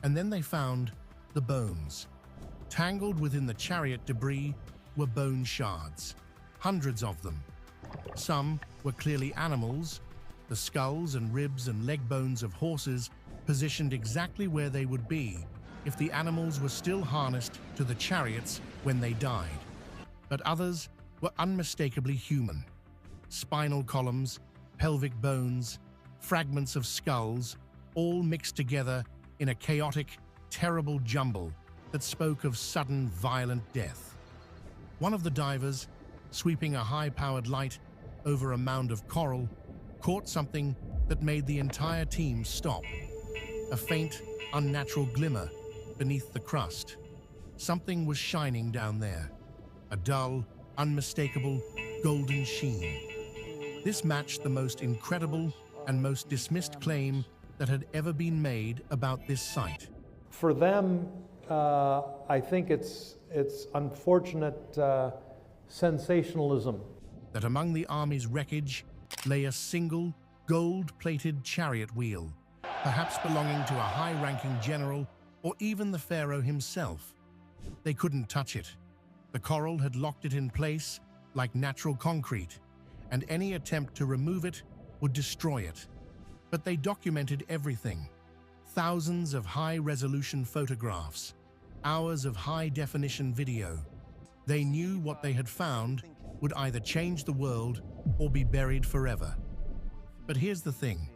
And then they found the bones. Tangled within the chariot debris were bone shards, hundreds of them. Some were clearly animals, the skulls and ribs and leg bones of horses positioned exactly where they would be if the animals were still harnessed to the chariots when they died. But others were unmistakably human. Spinal columns, pelvic bones, fragments of skulls, all mixed together in a chaotic, terrible jumble that spoke of sudden, violent death. One of the divers, sweeping a high-powered light over a mound of coral, caught something that made the entire team stop. A faint, unnatural glimmer beneath the crust. Something was shining down there. A dull, unmistakable, golden sheen. This matched the most incredible and most dismissed claim that had ever been made about this site. For them, I think it's unfortunate sensationalism. That among the army's wreckage lay a single, gold-plated chariot wheel, perhaps belonging to a high-ranking general or even the Pharaoh himself. They couldn't touch it. The coral had locked it in place like natural concrete, and any attempt to remove it would destroy it. But they documented everything. Thousands of high-resolution photographs, hours of high-definition video. They knew what they had found would either change the world or be buried forever. But here's the thing.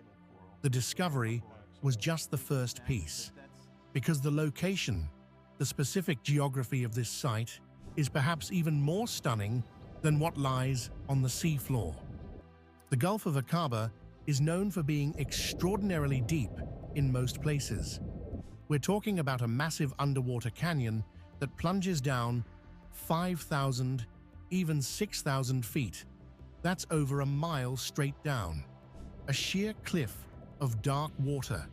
The discovery was just the first piece. Because the location, the specific geography of this site, is perhaps even more stunning than what lies on the seafloor. The Gulf of Aqaba is known for being extraordinarily deep in most places. We're talking about a massive underwater canyon that plunges down 5,000, even 6,000 feet. That's over a mile straight down. A sheer cliff of dark water.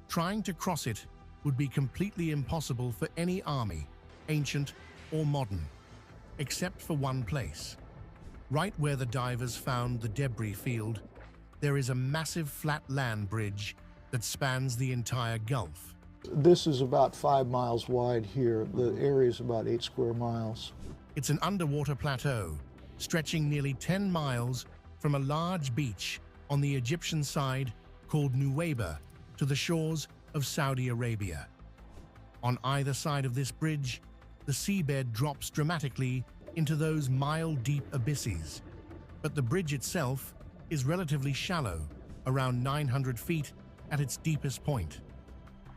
Trying to cross it would be completely impossible for any army, ancient or modern, except for one place. Right where the divers found the debris field, there is a massive flat land bridge that spans the entire Gulf. This is about 5 miles wide here. The area is about 8 square miles. It's an underwater plateau, stretching nearly 10 miles from a large beach on the Egyptian side called Nuweiba to the shores of Saudi Arabia. On either side of this bridge, the seabed drops dramatically into those mile-deep abysses. But the bridge itself is relatively shallow, around 900 feet at its deepest point.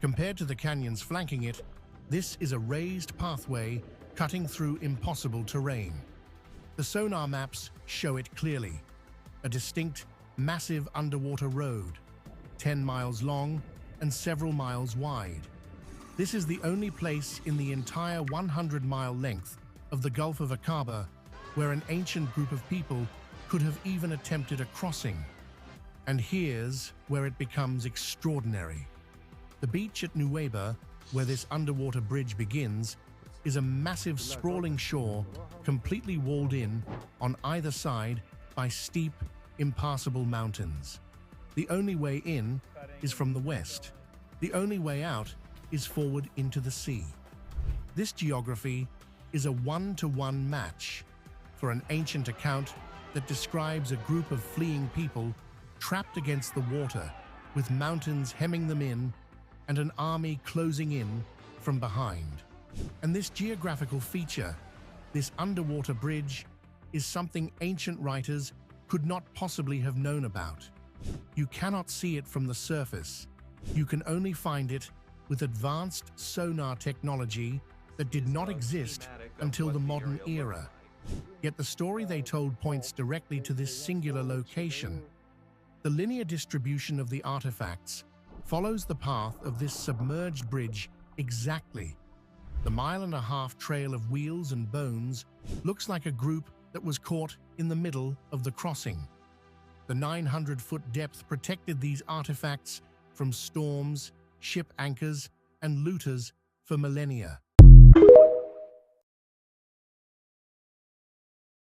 Compared to the canyons flanking it, this is a raised pathway cutting through impossible terrain. The sonar maps show it clearly. A distinct, massive underwater road, 10 miles long and several miles wide. This is the only place in the entire 100-mile length of the Gulf of Aqaba where an ancient group of people could have even attempted a crossing. And here's where it becomes extraordinary. The beach at Nuweiba, where this underwater bridge begins, is a massive sprawling shore completely walled in on either side by steep, impassable mountains. The only way in is from the west. The only way out is forward into the sea. This geography is a one-to-one match for an ancient account that describes a group of fleeing people trapped against the water with mountains hemming them in and an army closing in from behind. And this geographical feature, this underwater bridge, is something ancient writers could not possibly have known about. You cannot see it from the surface. You can only find it with advanced sonar technology that did not exist until the modern era. Yet the story they told points directly to this singular location. The linear distribution of the artifacts follows the path of this submerged bridge exactly. The mile-and-a-half trail of wheels and bones looks like a group that was caught in the middle of the crossing. The 900-foot depth protected these artifacts from storms, ship anchors, and looters for millennia.